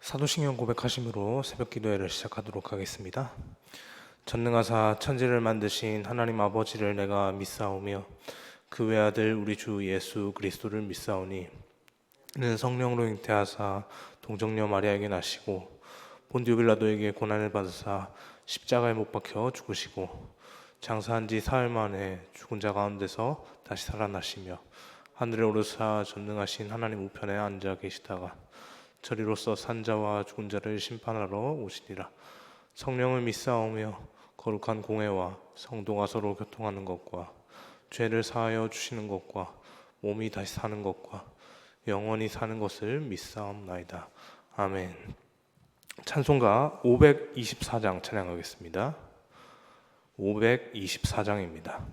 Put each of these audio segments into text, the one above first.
사도신경 고백하심으로 새벽 기도회를 시작하도록 하겠습니다. 전능하사 천지를 만드신 하나님 아버지를 내가 믿사오며 그 외아들 우리 주 예수 그리스도를 믿사오니 이는 성령으로 잉태하사 동정녀 마리아에게 나시고 본디오 빌라도에게 고난을 받으사 십자가에 못 박혀 죽으시고 장사한 지 사흘 만에 죽은 자 가운데서 다시 살아나시며 하늘에 오르사 전능하신 하나님 우편에 앉아 계시다가 저리로서 산자와 죽은 자를 심판하러 오시리라. 성령을 믿사오며 거룩한 공회와 성도가 서로 교통하는 것과 죄를 사하여 주시는 것과 몸이 다시 사는 것과 영원히 사는 것을 믿사옵나이다. 아멘. 찬송가 524장 찬양하겠습니다. 524장입니다.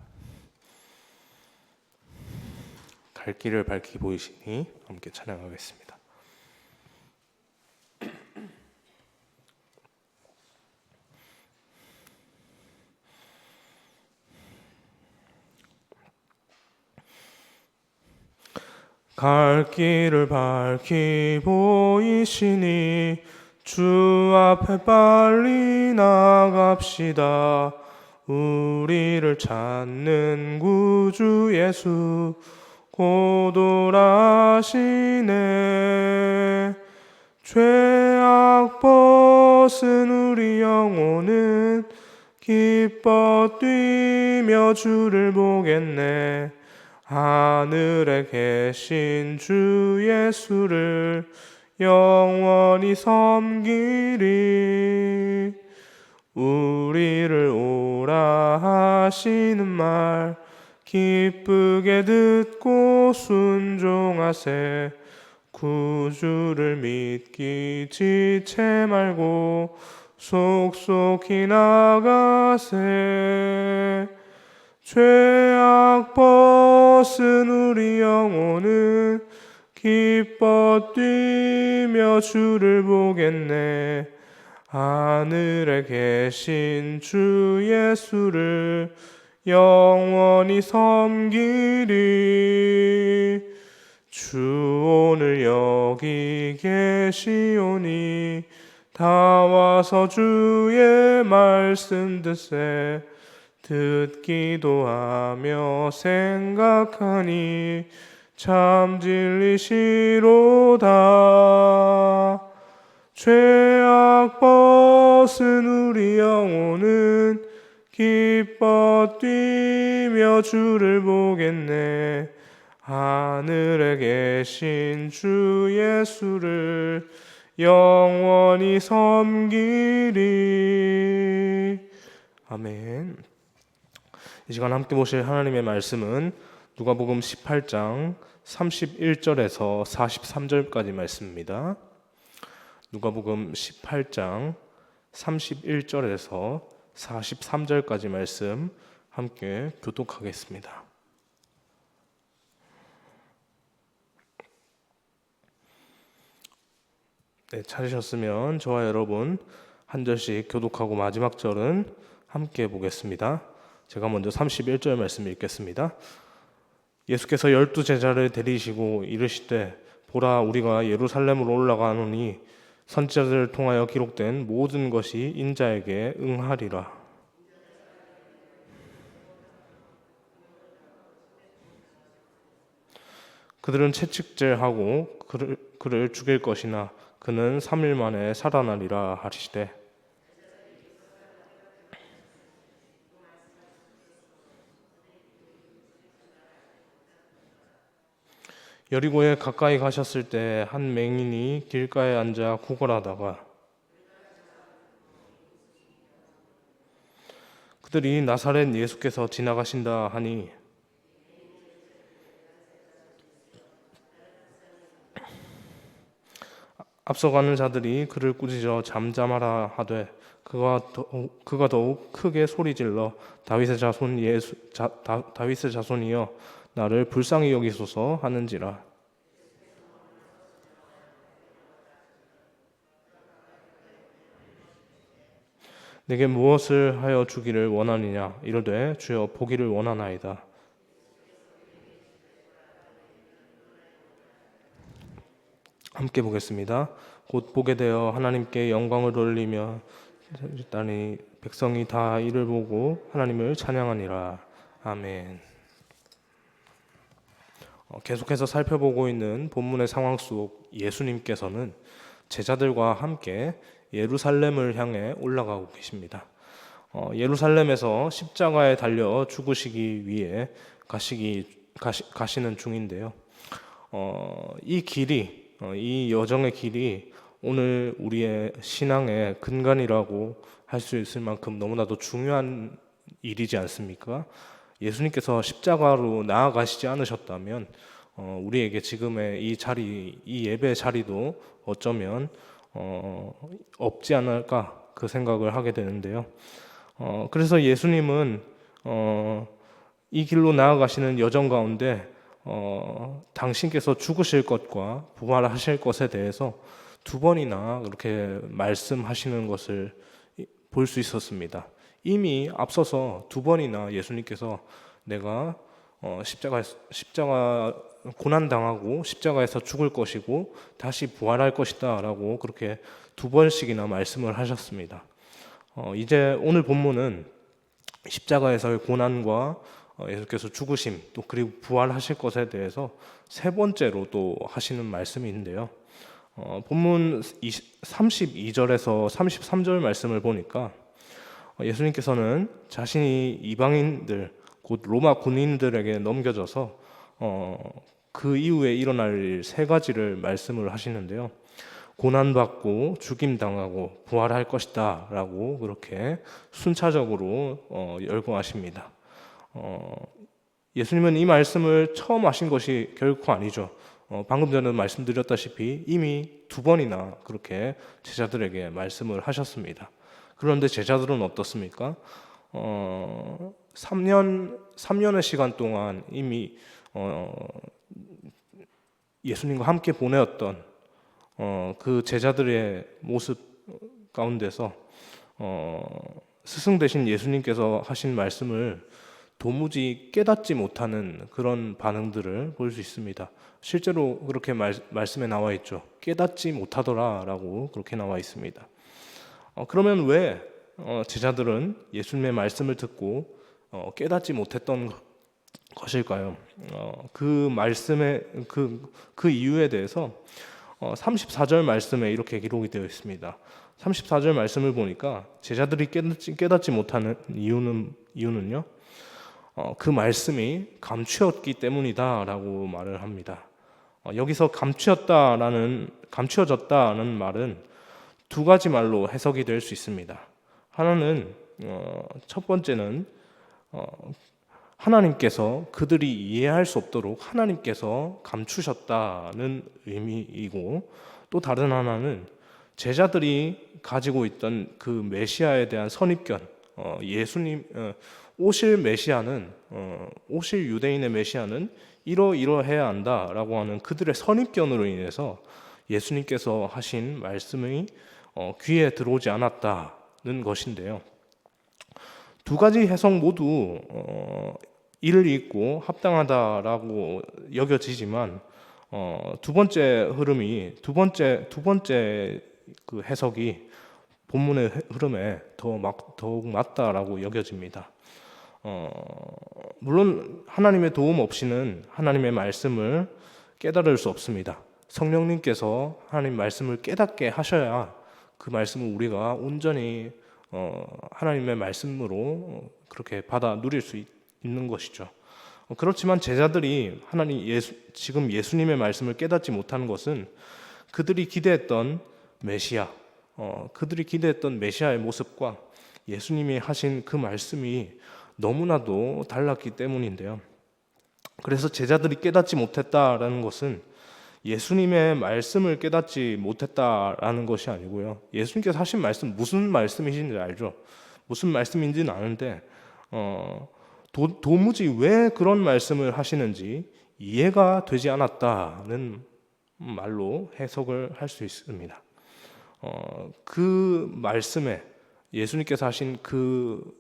갈 길을 밝히 보이시니 함께 찬양하겠습니다. 갈 길을 밝히 보이시니 주 앞에 빨리 나갑시다. 우리를 찾는 구주 예수 곧 오라시네. 죄악 벗은 우리 영혼은 기뻐 뛰며 주를 보겠네. 하늘에 계신 주 예수를 영원히 섬기리. 우리를 오라 하시는 말 기쁘게 듣고 순종하세. 구주를 믿기 지체 말고 속속히 나가세. 죄악 벗은 우리 영혼은 기뻐 뛰며 주를 보겠네. 하늘에 계신 주 예수를 영원히 섬기리. 주 오늘 여기 계시오니 다 와서 주의 말씀 듣세. 듣기도 하며 생각하니 참 진리시로다. 죄악 벗은 우리 영혼은 기뻐 뛰며 주를 보겠네. 하늘에 계신 주 예수를 영원히 섬기리. 아멘. 이 시간 함께 보실 하나님의 말씀은 누가복음 18장 31절에서 43절까지 말씀입니다. 누가복음 18장 31절에서 43절까지 말씀 함께 교독하겠습니다. 네, 찾으셨으면 저와 여러분 한 절씩 교독하고 마지막 절은 함께 보겠습니다. 제가 먼저 31절 말씀 읽겠습니다. 예수께서 12제자를 데리시고 이르시되 보라 우리가 예루살렘으로 올라가노니 선지자들을 통하여 기록된 모든 것이 인자에게 응하리라. 그들은 채찍질하고 그를 죽일 것이나 그는 3일 만에 살아나리라 하시되 여리고에 가까이 가셨을 때 한 맹인이 길가에 앉아 구걸하다가 그들이 나사렛 예수께서 지나가신다 하니 앞서가는 자들이 그를 꾸짖어 잠잠하라 하되 그가 더욱 크게 소리질러 다윗의 자손이여 나를 불쌍히 여기소서 하는지라. 내게 무엇을 하여 주기를 원하느냐 이르되 주여 보기를 원하나이다. 함께 보겠습니다. 곧 보게 되어 하나님께 영광을 돌리며 땅이 백성이 다 이를 보고 하나님을 찬양하니라. 아멘. 계속해서 살펴보고 있는 본문의 상황 속 예수님께서는 제자들과 함께 예루살렘을 향해 올라가고 계십니다. 예루살렘에서 십자가에 달려 죽으시기 위해 가시는 중인데요. 이 여정의 길이 오늘 우리의 신앙의 근간이라고 할 수 있을 만큼 너무나도 중요한 일이지 않습니까? 예수님께서 십자가로 나아가시지 않으셨다면 우리에게 지금의 이 자리, 이 예배 자리도 어쩌면 없지 않을까 그 생각을 하게 되는데요. 그래서 예수님은 이 길로 나아가시는 여정 가운데 당신께서 죽으실 것과 부활하실 것에 대해서 두 번이나 그렇게 말씀하시는 것을 볼 수 있었습니다. 이미 앞서서 두 번이나 예수님께서 내가 십자가 고난 당하고 십자가에서 죽을 것이고 다시 부활할 것이다라고 그렇게 두 번씩이나 말씀을 하셨습니다. 이제 오늘 본문은 십자가에서의 고난과 예수께서 죽으심 또 그리고 부활하실 것에 대해서 세 번째로 또 하시는 말씀이 있는데요. 본문 32절에서 33절 말씀을 보니까 예수님께서는 자신이 이방인들 곧 로마 군인들에게 넘겨져서 그 이후에 일어날 일 세 가지를 말씀을 하시는데요. 고난받고 죽임당하고 부활할 것이다 라고 그렇게 순차적으로 열거하십니다. 예수님은 이 말씀을 처음 하신 것이 결코 아니죠. 방금 전에 말씀드렸다시피 이미 두 번이나 그렇게 제자들에게 말씀을 하셨습니다. 그런데 제자들은 어떻습니까? 3년의 시간 동안 이미 예수님과 함께 보내었던 그 제자들의 모습 가운데서 스승 되신 예수님께서 하신 말씀을 도무지 깨닫지 못하는 그런 반응들을 볼 수 있습니다. 실제로 그렇게 말씀에 나와 있죠. 깨닫지 못하더라라고 그렇게 나와 있습니다. 그러면 왜 제자들은 예수님의 말씀을 듣고 깨닫지 못했던 것일까요? 그 말씀의 그 이유에 대해서 34절 말씀에 이렇게 기록이 되어 있습니다. 34절 말씀을 보니까 제자들이 깨닫지 못하는 이유는요. 그 말씀이 감추었기 때문이다라고 말을 합니다. 여기서 감추어졌다는 말은 두 가지 말로 해석이 될 수 있습니다. 하나는 첫 번째는 하나님께서 그들이 이해할 수 없도록 하나님께서 감추셨다는 의미이고, 또 다른 하나는 제자들이 가지고 있던 그 메시아에 대한 선입견, 예수님 오실 메시아는 오실 유대인의 메시아는 이러해야 한다라고 하는 그들의 선입견으로 인해서 예수님께서 하신 말씀이 귀에 들어오지 않았다는 것인데요. 두 가지 해석 모두 일리 있고 합당하다라고 여겨지지만 두 번째 그 해석이 본문의 흐름에 더욱 맞다라고 여겨집니다. 물론 하나님의 도움 없이는 하나님의 말씀을 깨달을 수 없습니다. 성령님께서 하나님 말씀을 깨닫게 하셔야 그 말씀을 우리가 온전히 하나님의 말씀으로 그렇게 받아 누릴 수 있는 것이죠. 그렇지만 제자들이 지금 예수님의 말씀을 깨닫지 못하는 것은 그들이 기대했던 메시아의 모습과 예수님이 하신 그 말씀이 너무나도 달랐기 때문인데요. 그래서 제자들이 깨닫지 못했다라는 것은 예수님의 말씀을 깨닫지 못했다라는 것이 아니고요. 예수님께서 하신 말씀 무슨 말씀이신지 알죠. 무슨 말씀인지는 아는데 도무지 왜 그런 말씀을 하시는지 이해가 되지 않았다는 말로 해석을 할 수 있습니다. 그 말씀에 예수님께서 하신 그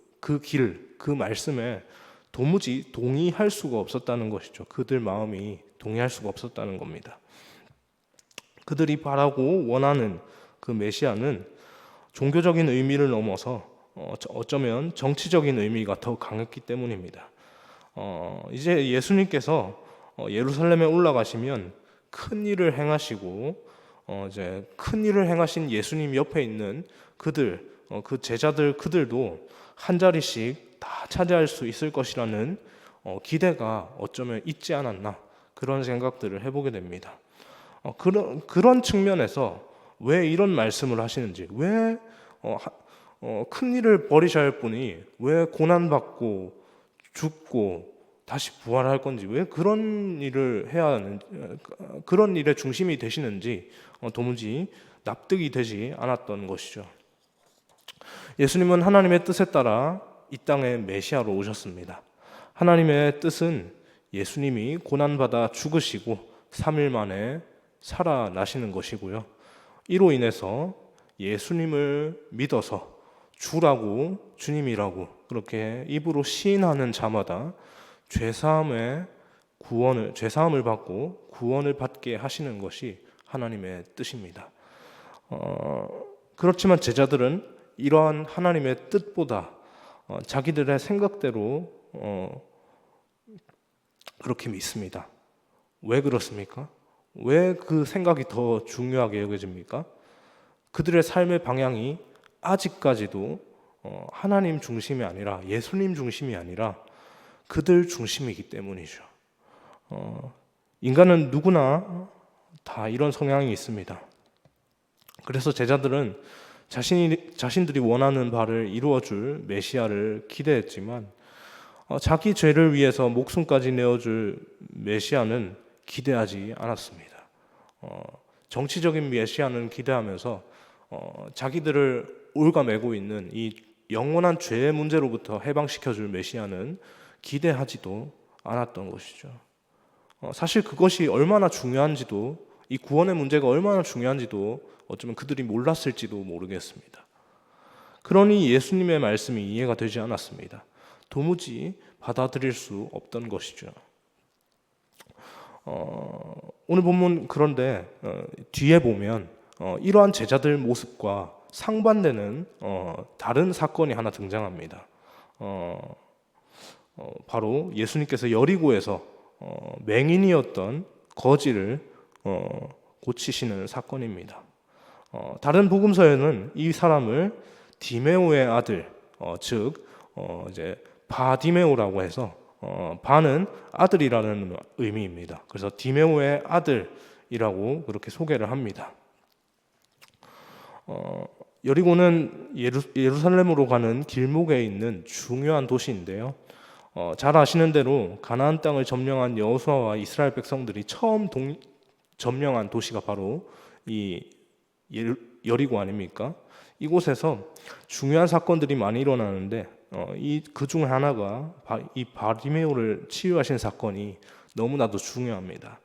말씀에 도무지 동의할 수가 없었다는 것이죠. 그들 마음이 동의할 수가 없었다는 겁니다. 그들이 바라고 원하는 그 메시아는 종교적인 의미를 넘어서 어쩌면 정치적인 의미가 더 강했기 때문입니다. 이제 예수님께서 예루살렘에 올라가시면 큰 일을 행하시고 이제 큰 일을 행하신 예수님 옆에 있는 그들, 그 제자들 그들도 한 자리씩 다 차지할 수 있을 것이라는 기대가 어쩌면 있지 않았나, 그런 생각들을 해보게 됩니다. 그런 측면에서 왜 이런 말씀을 하시는지, 왜 큰 일을 벌이셔야 할 분이 왜 고난받고 죽고 다시 부활할 건지, 왜 그런 일을 해야 하는지, 그런 일의 중심이 되시는지 도무지 납득이 되지 않았던 것이죠. 예수님은 하나님의 뜻에 따라 이 땅에 메시아로 오셨습니다. 하나님의 뜻은 예수님이 고난받아 죽으시고 3일 만에 살아나시는 것이고요. 이로 인해서 예수님을 믿어서 주라고, 주님이라고 그렇게 입으로 시인하는 자마다 죄사함을 받고 구원을 받게 하시는 것이 하나님의 뜻입니다. 그렇지만 제자들은 이러한 하나님의 뜻보다 자기들의 생각대로 그렇게 믿습니다. 왜 그렇습니까? 왜 그 생각이 더 중요하게 여겨집니까? 그들의 삶의 방향이 아직까지도 하나님 중심이 아니라, 예수님 중심이 아니라 그들 중심이기 때문이죠. 인간은 누구나 다 이런 성향이 있습니다. 그래서 제자들은 자신들이 원하는 바를 이루어줄 메시아를 기대했지만 자기 죄를 위해서 목숨까지 내어줄 메시아는 기대하지 않았습니다. 정치적인 메시아는 기대하면서 자기들을 올가매고 있는 이 영원한 죄의 문제로부터 해방시켜줄 메시아는 기대하지도 않았던 것이죠. 사실 그것이 얼마나 중요한지도, 이 구원의 문제가 얼마나 중요한지도 어쩌면 그들이 몰랐을지도 모르겠습니다. 그러니 예수님의 말씀이 이해가 되지 않았습니다. 도무지 받아들일 수 없던 것이죠. 오늘 본문, 그런데 뒤에 보면 이러한 제자들 모습과 상반되는 다른 사건이 하나 등장합니다. 바로 예수님께서 여리고에서 맹인이었던 거지를 고치시는 사건입니다. 다른 복음서에는 이 사람을 디메오의 아들, 즉 이제 바디메오라고 해서 바는 아들이라는 의미입니다. 그래서 디메오의 아들이라고 그렇게 소개를 합니다. 여리고는 예루살렘으로 가는 길목에 있는 중요한 도시인데요. 잘 아시는 대로 가나안 땅을 점령한 여호수아와 이스라엘 백성들이 처음 점령한 도시가 바로 이 여리고 아닙니까? 이곳에서 중요한 사건들이 많이 일어나는데 그 중 하나가 이 바디메오를 치유하신 사건이 너무나도 중요합니다.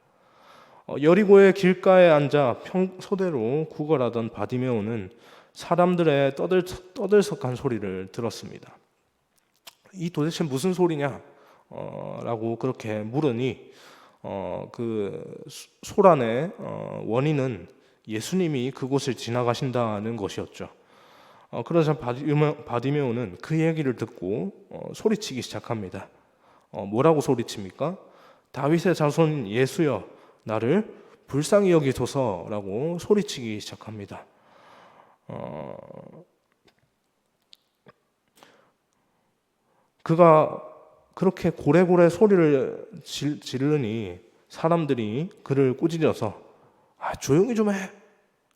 여리고의 길가에 앉아 평소대로 구걸하던 바디메오는 사람들의 떠들썩한 소리를 들었습니다. 이 도대체 무슨 소리냐? 라고 그렇게 물으니 그 소란의 원인은 예수님이 그곳을 지나가신다는 것이었죠. 그러자 바디메오는 그 얘기를 듣고 소리치기 시작합니다. 뭐라고 소리칩니까? 다윗의 자손 예수여, 나를 불쌍히 여기소서라고 소리치기 시작합니다. 그가 그렇게 고래고래 소리를 지르니 사람들이 그를 꾸짖어서 조용히 좀 해!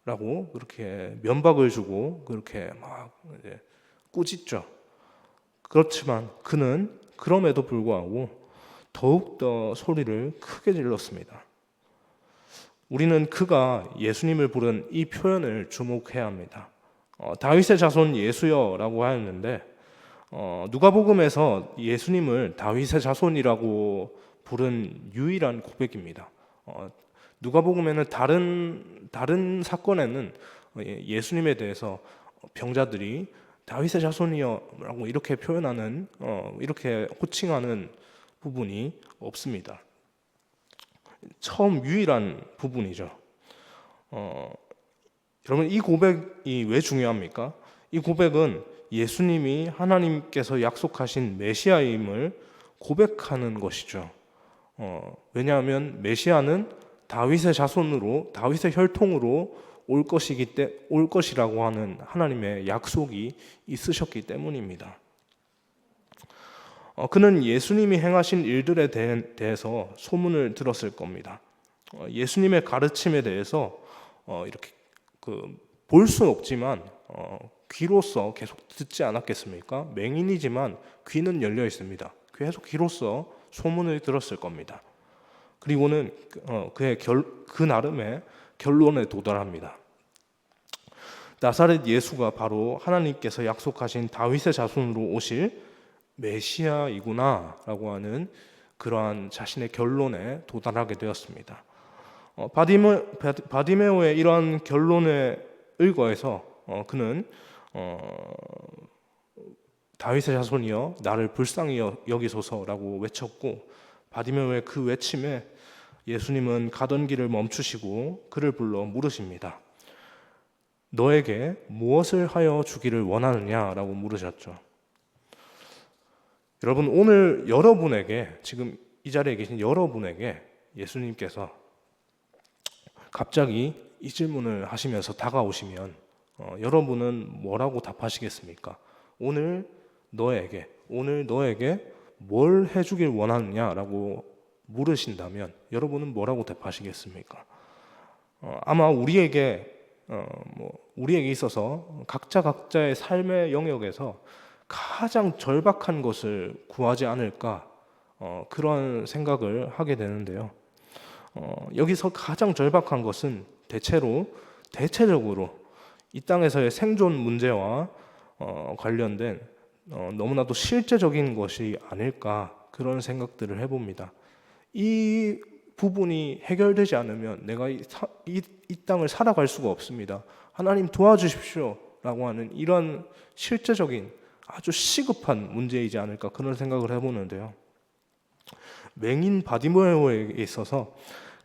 라고 그렇게 면박을 주고 그렇게 막 이제 꾸짖죠. 그렇지만 그는 그럼에도 불구하고 더욱더 소리를 크게 질렀습니다. 우리는 그가 예수님을 부른 이 표현을 주목해야 합니다. 다윗의 자손 예수여라고 하였는데 누가복음에서 예수님을 다윗의 자손이라고 부른 유일한 고백입니다. 누가복음에는 다른 사건에는 예수님에 대해서 병자들이 다윗의 자손이여라고 이렇게 표현하는 이렇게 호칭하는 부분이 없습니다. 처음 유일한 부분이죠. 여러분, 이 고백이 왜 중요합니까? 이 고백은 예수님이 하나님께서 약속하신 메시아임을 고백하는 것이죠. 왜냐하면 메시아는 다윗의 자손으로, 다윗의 혈통으로 올 것이라고 하는 하나님의 약속이 있으셨기 때문입니다. 그는 예수님이 행하신 일들에 대해서 소문을 들었을 겁니다. 예수님의 가르침에 대해서 이렇게 볼 수는 없지만 귀로서 계속 듣지 않았겠습니까? 맹인이지만 귀는 열려 있습니다. 계속 귀로서 소문을 들었을 겁니다. 그리고는 그의 그 나름의 결론에 도달합니다. 나사렛 예수가 바로 하나님께서 약속하신 다윗의 자손으로 오실 메시아이구나 라고 하는 그러한 자신의 결론에 도달하게 되었습니다. 바디메오의 이러한 결론에 의거해서 그는 다윗의 자손이여 나를 불쌍히 여기소서라고 외쳤고, 바디메오의 그 외침에 예수님은 가던 길을 멈추시고 그를 불러 물으십니다. 너에게 무엇을 하여 주기를 원하느냐라고 물으셨죠. 여러분, 오늘 여러분에게, 지금 이 자리에 계신 여러분에게 예수님께서 갑자기 이 질문을 하시면서 다가오시면 여러분은 뭐라고 답하시겠습니까? 오늘 너에게 뭘 해주길 원하느냐라고 물으신다면 여러분은 뭐라고 답하시겠습니까? 아마 우리에게 있어서 각자의 삶의 영역에서 가장 절박한 것을 구하지 않을까, 그런 생각을 하게 되는데요. 여기서 가장 절박한 것은 대체적으로 이 땅에서의 생존 문제와 관련된 너무나도 실제적인 것이 아닐까, 그런 생각들을 해봅니다. 이 부분이 해결되지 않으면 내가 이 땅을 살아갈 수가 없습니다. 하나님 도와주십시오 라고 하는 이런 실제적인 아주 시급한 문제이지 않을까, 그런 생각을 해보는데요. 맹인 바디메오에게 있어서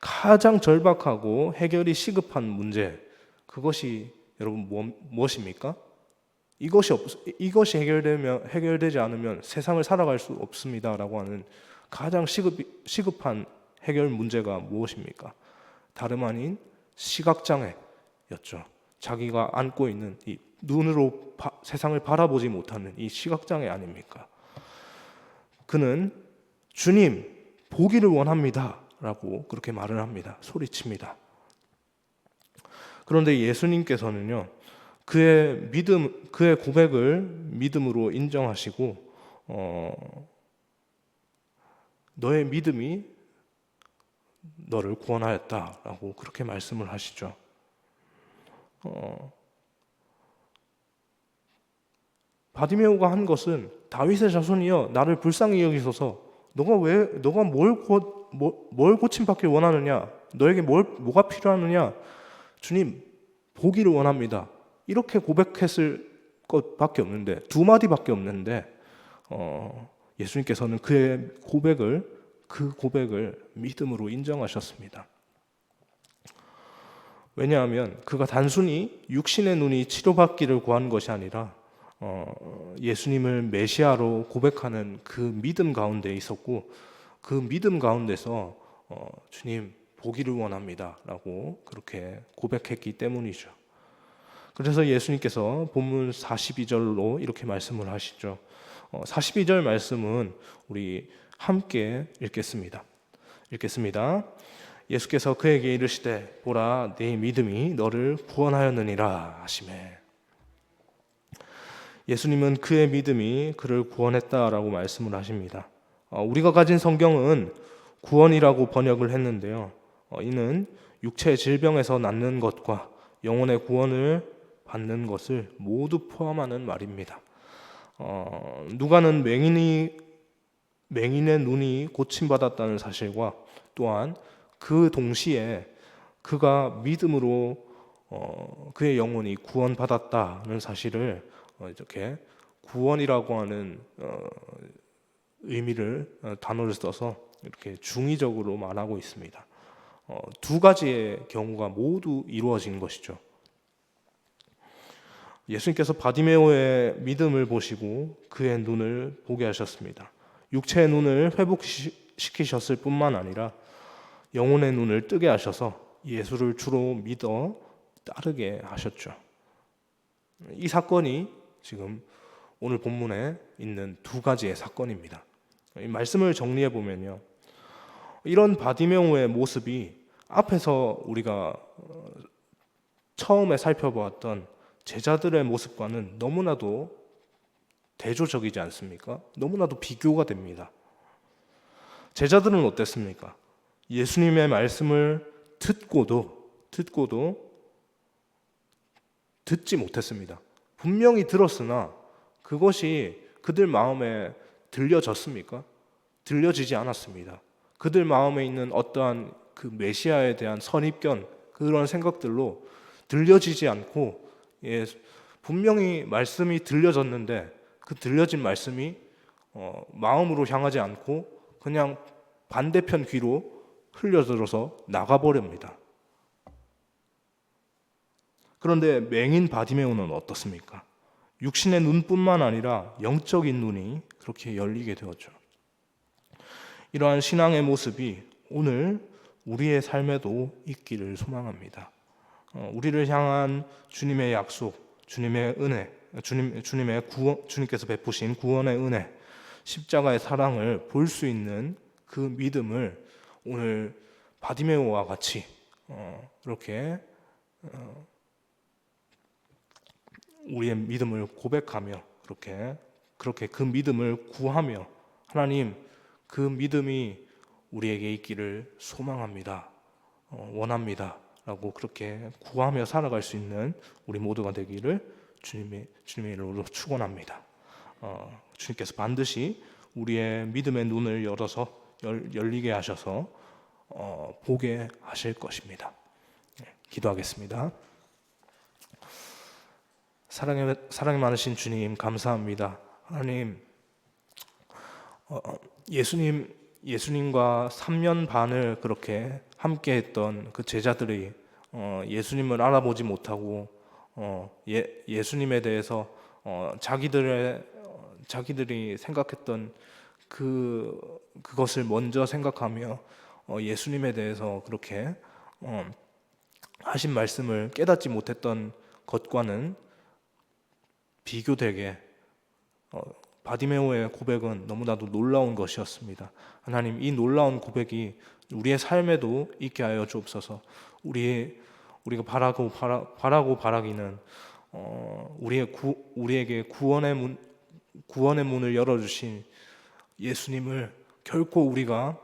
가장 절박하고 해결이 시급한 문제, 그것이 여러분 무엇입니까? 이것이 해결되지 않으면 세상을 살아갈 수 없습니다라고 하는 가장 시급한 해결 문제가 무엇입니까? 다름 아닌 시각장애였죠. 자기가 안고 있는 이 눈으로 세상을 바라보지 못하는 이 시각장애 아닙니까? 그는 주님 보기를 원합니다 라고 그렇게 말을 합니다. 소리칩니다. 그런데 예수님께서는요, 그의 고백을 믿음으로 인정하시고 너의 믿음이 너를 구원하였다라고 그렇게 말씀을 하시죠. 바디메오가 한 것은 다윗의 자손이여 나를 불쌍히 여기소서, 너가 뭘 고침받길 원하느냐, 너에게 뭐가 필요하느냐, 주님 보기를 원합니다, 이렇게 고백했을 것밖에 없는데, 두 마디밖에 없는데 예수님께서는 그 고백을 믿음으로 인정하셨습니다. 왜냐하면 그가 단순히 육신의 눈이 치료받기를 구한 것이 아니라 예수님을 메시아로 고백하는 그 믿음 가운데 있었고, 그 믿음 가운데서 주님 보기를 원합니다 라고 그렇게 고백했기 때문이죠. 그래서 예수님께서 본문 42절로 이렇게 말씀을 하시죠. 42절 말씀은 우리 함께 읽겠습니다. 예수께서 그에게 이르시되 보라 네 믿음이 너를 구원하였느니라 하시매. 예수님은 그의 믿음이 그를 구원했다라고 말씀을 하십니다. 우리가 가진 성경은 구원이라고 번역을 했는데요, 이는 육체의 질병에서 낫는 것과 영혼의 구원을 받는 것을 모두 포함하는 말입니다. 누가는 맹인의 눈이 고침받았다는 사실과 또한 그 동시에 그가 믿음으로 그의 영혼이 구원받았다는 사실을 이렇게 구원이라고 하는 단어를 써서 이렇게 중의적으로 말하고 있습니다. 두 가지의 경우가 모두 이루어진 것이죠. 예수님께서 바디메오의 믿음을 보시고 그의 눈을 보게 하셨습니다. 육체의 눈을 회복시키셨을 뿐만 아니라 영혼의 눈을 뜨게 하셔서 예수를 주로 믿어 따르게 하셨죠. 이 사건이 지금 오늘 본문에 있는 두 가지의 사건입니다. 이 말씀을 정리해 보면요, 이런 바디메오의 모습이 앞에서 우리가 처음에 살펴보았던 제자들의 모습과는 너무나도 대조적이지 않습니까? 너무나도 비교가 됩니다. 제자들은 어땠습니까? 예수님의 말씀을 듣고도 듣지 못했습니다. 분명히 들었으나 그것이 그들 마음에 들려졌습니까? 들려지지 않았습니다. 그들 마음에 있는 어떠한 그 메시아에 대한 선입견, 그런 생각들로 들려지지 않고, 분명히 말씀이 들려졌는데 그 들려진 말씀이 마음으로 향하지 않고 그냥 반대편 귀로 흘려들어서 나가버립니다. 그런데 맹인 바디메오는 어떻습니까? 육신의 눈뿐만 아니라 영적인 눈이 그렇게 열리게 되었죠. 이러한 신앙의 모습이 오늘 우리의 삶에도 있기를 소망합니다. 우리를 향한 주님의 약속, 주님의 은혜, 주님께서 베푸신 구원의 은혜, 십자가의 사랑을 볼 수 있는 그 믿음을 오늘 바디메오와 같이 이렇게 우리의 믿음을 고백하며 그렇게 그 믿음을 구하며, 하나님, 그 믿음이 우리에게 있기를 소망합니다, 원합니다 라고 그렇게 구하며 살아갈 수 있는 우리 모두가 되기를 주님의 이름으로 축원합니다. 주님께서 반드시 우리의 믿음의 눈을 열리게 하셔서 보게 하실 것입니다. 기도하겠습니다. 사랑이 많으신 주님, 감사합니다. 하나님, 예수님과 3년 반을 그렇게 함께했던 그 제자들이 예수님을 알아보지 못하고 예수님에 대해서 자기들이 생각했던 그것을 먼저 생각하며 예수님에 대해서 그렇게 하신 말씀을 깨닫지 못했던 것과는 비교되게 바디메오의 고백은 너무나도 놀라운 것이었습니다. 하나님, 이 놀라운 고백이 우리의 삶에도 있게 하여 주옵소서. 우리가 바라기는 우리에게 구원의 문을 열어주신 예수님을 결코 우리가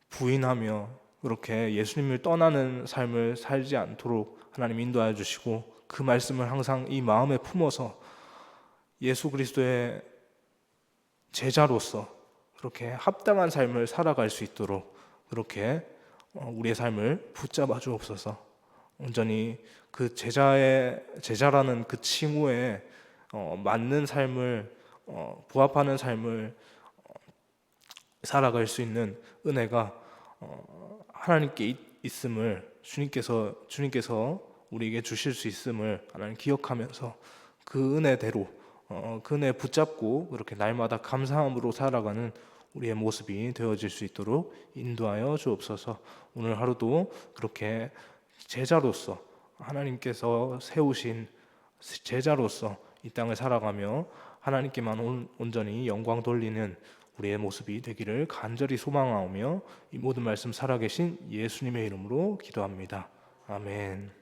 부인하며 그렇게 예수님을 떠나는 삶을 살지 않도록 하나님 인도하여 주시고, 그 말씀을 항상 이 마음에 품어서 예수 그리스도의 제자로서 그렇게 합당한 삶을 살아갈 수 있도록 그렇게 우리의 삶을 붙잡아 주옵소서. 온전히 그 제자라는 그 칭호에 맞는 삶을, 부합하는 삶을 살아갈 수 있는 은혜가 하나님께 있음을, 주님께서 우리에게 주실 수 있음을 하나님 기억하면서 그 은혜대로 그 은혜 붙잡고 그렇게 날마다 감사함으로 살아가는 우리의 모습이 되어질 수 있도록 인도하여 주옵소서. 오늘 하루도 그렇게 제자로서, 하나님께서 세우신 제자로서 이 땅을 살아가며 하나님께만 온전히 영광 돌리는 우리의 모습이 되기를 간절히 소망하오며, 이 모든 말씀 살아계신 예수님의 이름으로 기도합니다. 아멘.